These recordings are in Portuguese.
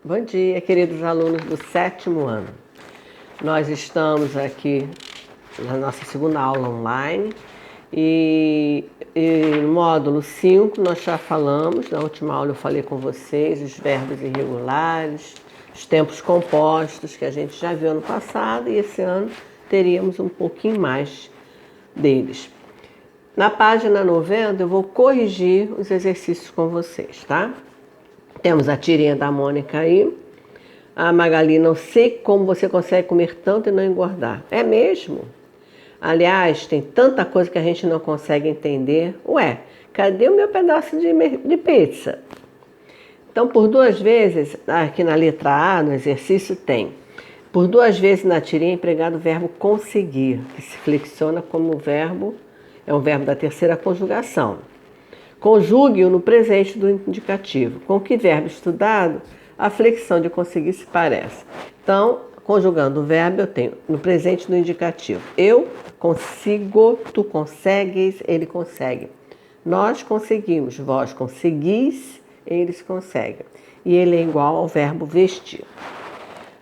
Bom dia, queridos alunos do 7º ano. Nós estamos aqui na nossa segunda aula online e no módulo 5 nós já falamos, na última aula eu falei com vocês, os verbos irregulares, os tempos compostos que a gente já viu ano passado e esse ano teríamos um pouquinho mais deles. Na página 90 eu vou corrigir os exercícios com vocês, tá? Temos a tirinha da Mônica aí. A Magali, não sei como você consegue comer tanto e não engordar. É mesmo? Aliás, tem tanta coisa que a gente não consegue entender. Ué, cadê o meu pedaço de pizza? Então, por 2 vezes, aqui na letra A, no exercício, tem. Por 2 vezes na tirinha é empregado o verbo conseguir, que se flexiona como verbo, é um verbo da terceira conjugação. Conjugue-o no presente do indicativo. Com que verbo estudado a flexão de conseguir se parece? Então, conjugando o verbo, eu tenho no presente do indicativo. Eu consigo, tu consegues, ele consegue. Nós conseguimos, vós conseguis, eles conseguem. E ele é igual ao verbo vestir.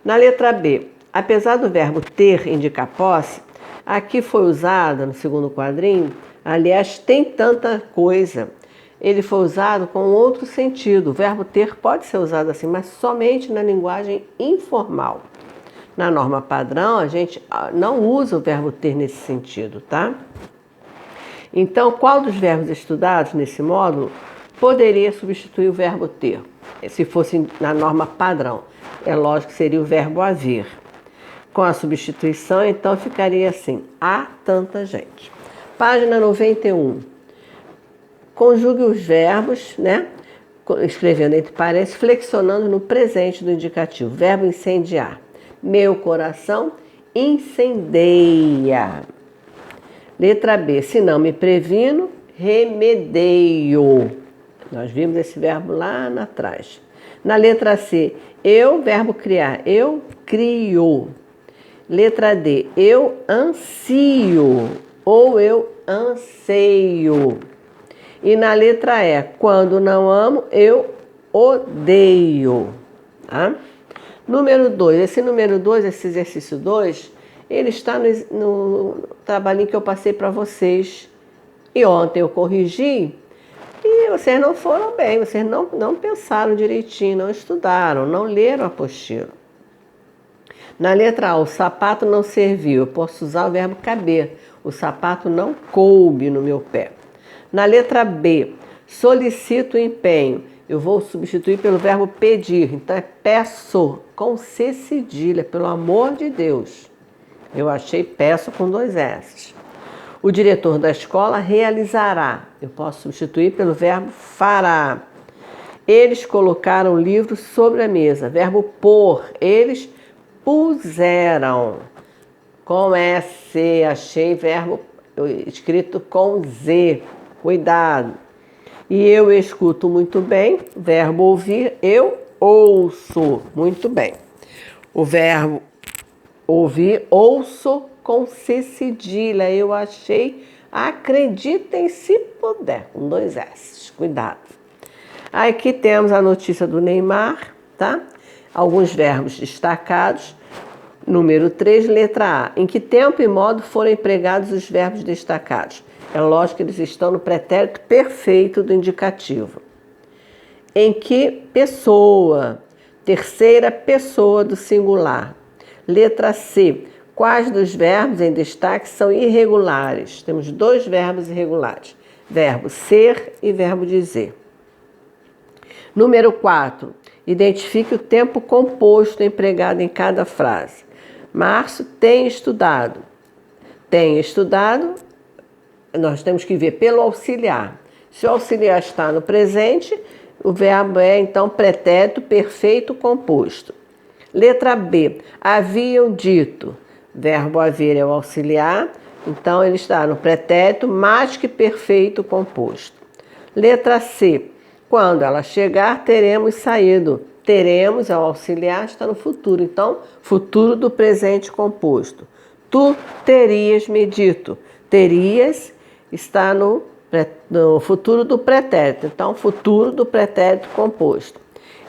Na letra B, apesar do verbo ter indicar posse, aqui foi usado no segundo quadrinho, aliás, tem tanta coisa. Ele foi usado com outro sentido. O verbo ter pode ser usado assim, mas somente na linguagem informal. Na norma padrão, a gente não usa o verbo ter nesse sentido, tá? Então, qual dos verbos estudados nesse módulo poderia substituir o verbo ter? Se fosse na norma padrão, é lógico que seria o verbo haver. Com a substituição, então, ficaria assim, há tanta gente. Página 91. Conjugue os verbos, né? Escrevendo entre parênteses, flexionando no presente do indicativo. Verbo incendiar. Meu coração incendeia. Letra B. Se não me previno, remedeio. Nós vimos esse verbo lá atrás. Na letra C, eu, verbo criar. Eu crio. Letra D. Eu ansio ou eu anseio. E na letra E, quando não amo, eu odeio. Tá? Número 2. Esse número 2, esse exercício 2, ele está no trabalhinho que eu passei para vocês. E ontem eu corrigi e vocês não foram bem, vocês não pensaram direitinho, não estudaram, não leram a apostila. Na letra A, o sapato não serviu. Eu posso usar o verbo caber. O sapato não coube no meu pé. Na letra B, solicito o empenho. Eu vou substituir pelo verbo pedir. Então é peço, com C cedilha, pelo amor de Deus. Eu achei peço com 2 S. O diretor da escola realizará. Eu posso substituir pelo verbo fará. Eles colocaram o livro sobre a mesa. Verbo pôr. Eles puseram. Com S, achei verbo escrito com Z. Cuidado. E eu escuto muito bem. Verbo ouvir, eu ouço muito bem. O verbo ouvir, ouço com C cedilha. Eu achei, acreditem se puder, com 2 S. Cuidado. Aqui temos a notícia do Neymar, tá? Alguns verbos destacados. Número 3, letra A. Em que tempo e modo foram empregados os verbos destacados? É lógico que eles estão no pretérito perfeito do indicativo. Em que pessoa? Terceira pessoa do singular. Letra C. Quais dos verbos em destaque são irregulares? Temos 2 verbos irregulares. Verbo ser e verbo dizer. Número 4. Identifique o tempo composto empregado em cada frase. Márcio tem estudado. Tem estudado. Nós temos que ver pelo auxiliar. Se o auxiliar está no presente, o verbo é, então, pretérito perfeito composto. Letra B. Haviam dito. Verbo haver é o auxiliar, então ele está no pretérito mais que perfeito composto. Letra C. Quando ela chegar, teremos saído. Teremos é o auxiliar, está no futuro. Então, futuro do presente composto. Tu terias me dito. Terias está no futuro do pretérito. Então, futuro do pretérito composto.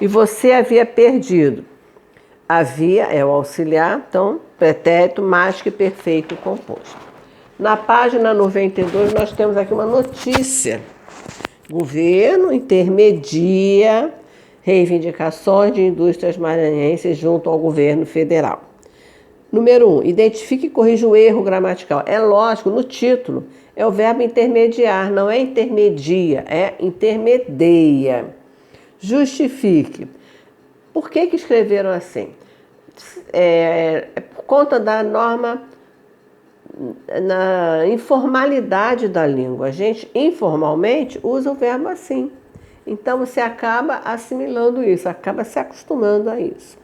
e você havia perdido. Havia é o auxiliar, então, pretérito mais que perfeito composto. Na página 92, nós temos aqui uma notícia. Governo intermedia reivindicações de indústrias maranhenses junto ao governo federal. Número 1, identifique e corrija o erro gramatical. É lógico, no título é o verbo intermediar, não é intermedia, é intermedia. Justifique. Por que escreveram assim? É por conta da norma, na informalidade da língua. A gente informalmente usa o verbo assim. Então você acaba assimilando isso, acaba se acostumando a isso.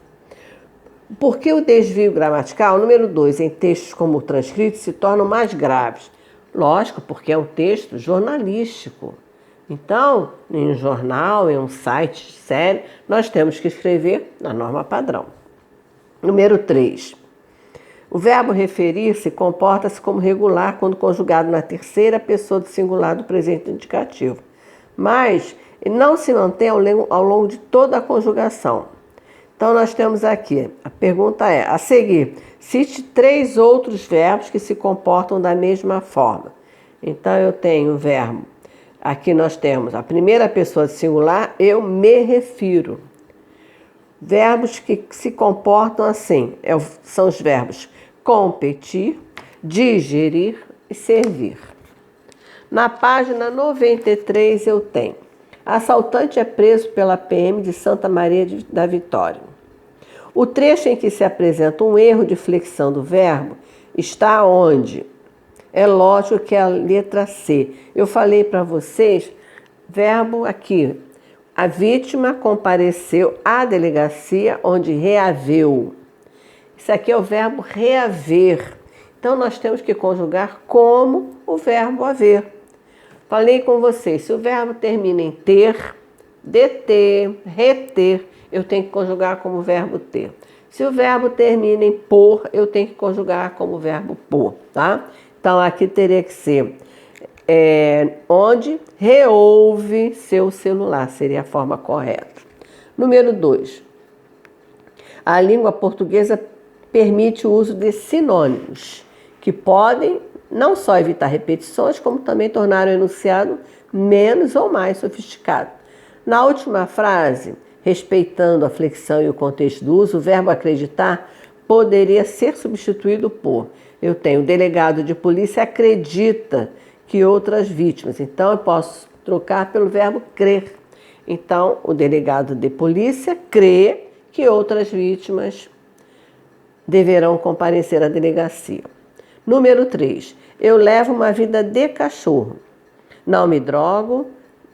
Por que o desvio gramatical? Número 2, em textos como o transcrito se tornam mais graves. Lógico, porque é um texto jornalístico. Então, em um jornal, em um site sério, nós temos que escrever na norma padrão. Número 3. O verbo referir-se comporta-se como regular quando conjugado na terceira pessoa do singular do presente indicativo, mas ele não se mantém ao longo de toda a conjugação. Então, nós temos aqui, a pergunta é, a seguir, cite 3 outros verbos que se comportam da mesma forma. Então, eu tenho o verbo, aqui nós temos a primeira pessoa do singular, eu me refiro. Verbos que se comportam assim, são os verbos competir, digerir e servir. Na página 93 eu tenho: assaltante é preso pela PM de Santa Maria da Vitória. O trecho em que se apresenta um erro de flexão do verbo está onde? É lógico que é a letra C. Eu falei para vocês, verbo aqui, a vítima compareceu à delegacia onde reaveu. Isso aqui é o verbo reaver. Então, nós temos que conjugar como o verbo haver. Falei com vocês, se o verbo termina em ter, deter, reter, eu tenho que conjugar como verbo ter. Se o verbo termina em por, eu tenho que conjugar como verbo por, tá? Então, aqui teria que ser onde reouve seu celular, seria a forma correta. Número 2. A língua portuguesa permite o uso de sinônimos, que podem não só evitar repetições, como também tornar o enunciado menos ou mais sofisticado. Na última frase, respeitando a flexão e o contexto do uso, o verbo acreditar poderia ser substituído por: eu tenho o delegado de polícia acredita que outras vítimas. Então, eu posso trocar pelo verbo crer. Então, o delegado de polícia crê que outras vítimas deverão comparecer à delegacia. Número 3. Eu levo uma vida de cachorro. Não me drogo,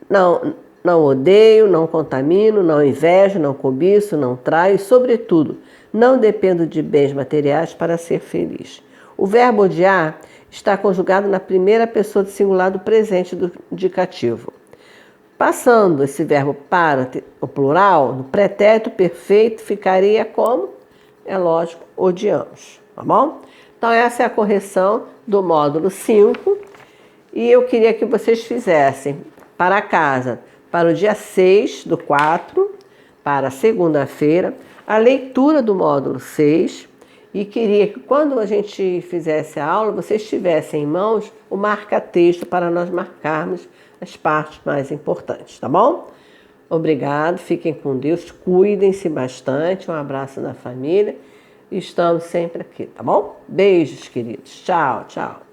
não odeio, não contamino, não invejo, não cobiço, não traio e, sobretudo, não dependo de bens materiais para ser feliz. O verbo odiar está conjugado na primeira pessoa do singular do presente do indicativo. Passando esse verbo para o plural, no pretérito perfeito ficaria como? É lógico, odiamos, tá bom? Então essa é a correção do módulo 5 e eu queria que vocês fizessem para casa, para o dia 6/4, para segunda-feira, a leitura do módulo 6 e queria que quando a gente fizesse a aula, vocês tivessem em mãos o marca-texto para nós marcarmos as partes mais importantes, tá bom? Obrigado, fiquem com Deus, cuidem-se bastante, um abraço na família. Estamos sempre aqui, tá bom? Beijos, queridos. Tchau, tchau.